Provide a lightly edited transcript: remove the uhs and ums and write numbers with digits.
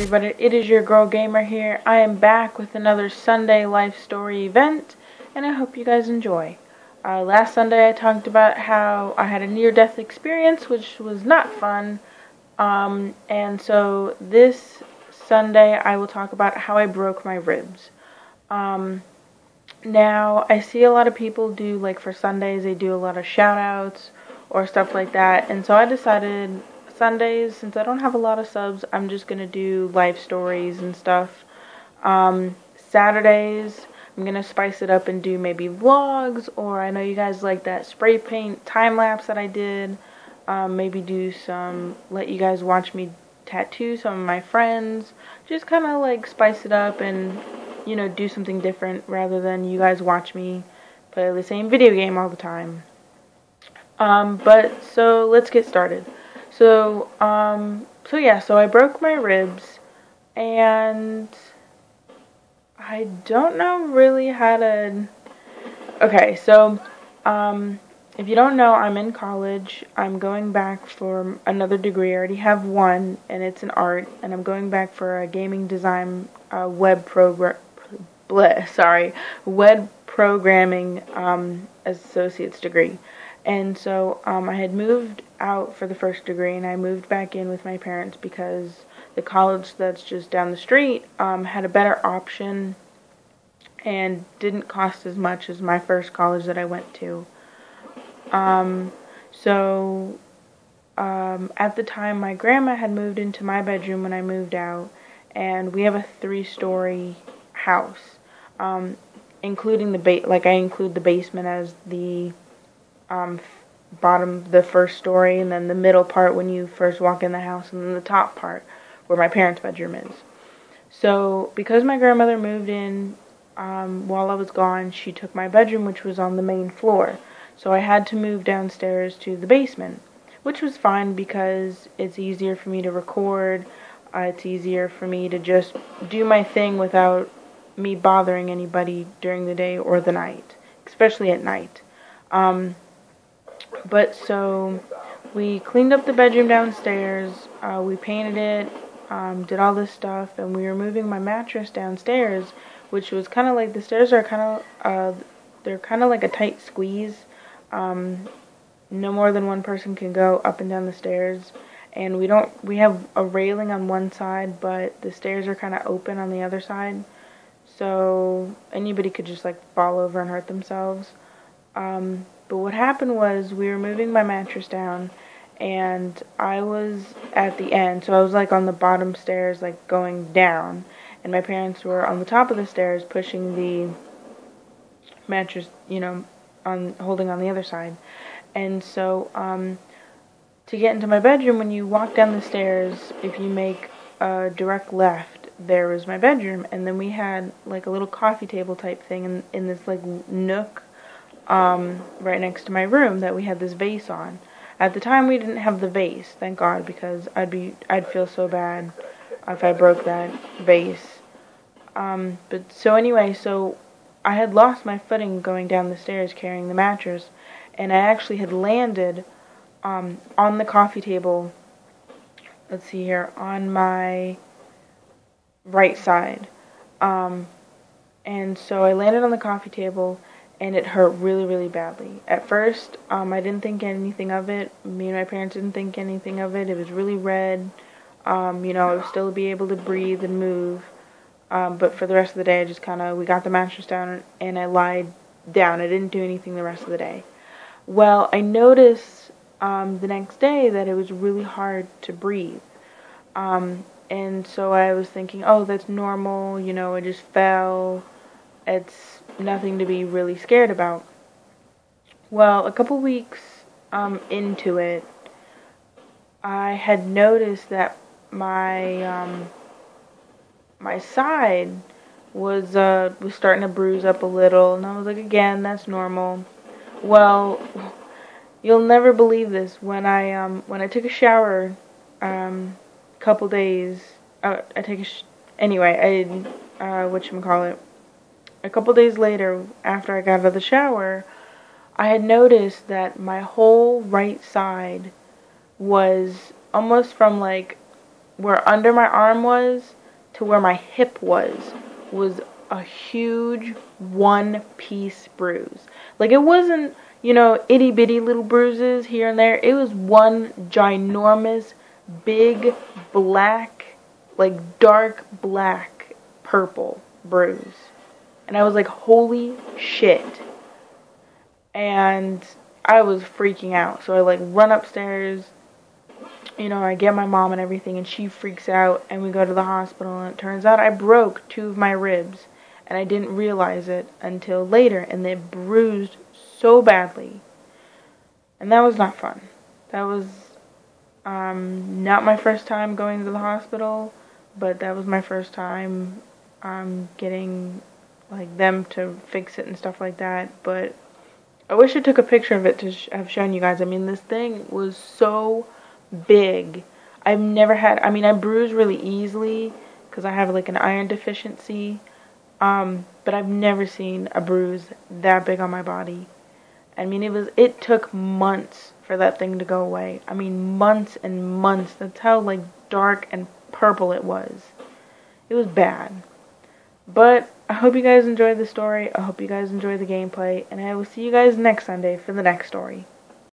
everybody, it is your girl gamer here. I am back with another Sunday life story event, and I hope you guys enjoy. Last Sunday I talked about how I had a near-death experience, which was not fun, and so this Sunday I will talk about how I broke my ribs. Now, I see a lot of people do, like for Sundays, they do a lot of shout-outs or stuff like that, and so I decided Sundays, since I don't have a lot of subs, I'm just going to do life stories and stuff. Saturdays, I'm going to spice it up and do maybe vlogs, or I know you guys like that spray paint time-lapse that I did. Maybe do some, let you guys watch me tattoo some of my friends. Just kind of like spice it up and, you know, do something different rather than you guys watch me play the same video game all the time. But so let's get started. So I broke my ribs, and I don't know really how to, okay, so, if you don't know, I'm in college. I'm going back for another degree. I already have one, and it's in art, and I'm going back for a gaming design, web programming, associate's degree. And so I had moved out for the first degree, and I moved back in with my parents because the college that's just down the street had a better option and didn't cost as much as my first college that I went to. At the time, my grandma had moved into my bedroom when I moved out, and we have a 3-story house, including I include the basement as the the first story, and then the middle part when you first walk in the house, and then the top part where my parents' bedroom is. So, because my grandmother moved in while I was gone, she took my bedroom, which was on the main floor. So I had to move downstairs to the basement, which was fine because it's easier for me to record. It's easier for me to just do my thing without me bothering anybody during the day or the night, especially at night. But so we cleaned up the bedroom downstairs, we painted it, did all this stuff, and we were moving my mattress downstairs, which was kind of like, the stairs are they're kind of like a tight squeeze. No more than one person can go up and down the stairs, and we have a railing on one side, but the stairs are kind of open on the other side, so anybody could just like fall over and hurt themselves. But what happened was, we were moving my mattress down, and I was at the end, so I was like on the bottom stairs, like going down, and my parents were on the top of the stairs pushing the mattress, you know, holding on the other side. And so, to get into my bedroom, when you walk down the stairs, if you make a direct left, there was my bedroom, and then we had like a little coffee table type thing in this like nook, right next to my room that we had this vase on. At the time, we didn't have the vase, thank God, because I'd feel so bad if I broke that vase. But so anyway, so I had lost my footing going down the stairs carrying the mattress, and I actually had landed on the coffee table, let's see here, on my right side. And so I landed on the coffee table, and it hurt really, really badly. At first, I didn't think anything of it. Me and my parents didn't think anything of it. It was really red. You know, I would still be able to breathe and move. But for the rest of the day, I just we got the mattress down, and I lied down. I didn't do anything the rest of the day. Well, I noticed the next day that it was really hard to breathe. And so I was thinking, oh, that's normal. You know, I just fell. It's nothing to be really scared about. Well, a couple weeks into it, I had noticed that my side was starting to bruise up a little, and I was like, again, that's normal. Well, you'll never believe this. When I took a shower, couple days, a couple days later, after I got out of the shower, I had noticed that my whole right side was almost from like where under my arm was to where my hip was a huge one-piece bruise. Like, it wasn't, you know, itty-bitty little bruises here and there. It was one ginormous, big, black, like, dark black, purple bruise. And I was like, holy shit. And I was freaking out. So I, like, run upstairs. You know, I get my mom and everything, and she freaks out, and we go to the hospital, and it turns out I broke 2 of my ribs, and I didn't realize it until later, and they bruised so badly. And that was not fun. That was not my first time going to the hospital, but that was my first time getting, like, them to fix it and stuff like that. But I wish I took a picture of it to have shown you guys. I mean, this thing was so big. I've never had, I mean, I bruise really easily because I have, like, an iron deficiency, but I've never seen a bruise that big on my body. I mean, it took months for that thing to go away. I mean, months and months. That's how, like, dark and purple it was. It was bad. But I hope you guys enjoyed the story. I hope you guys enjoyed the gameplay, and I will see you guys next Sunday for the next story.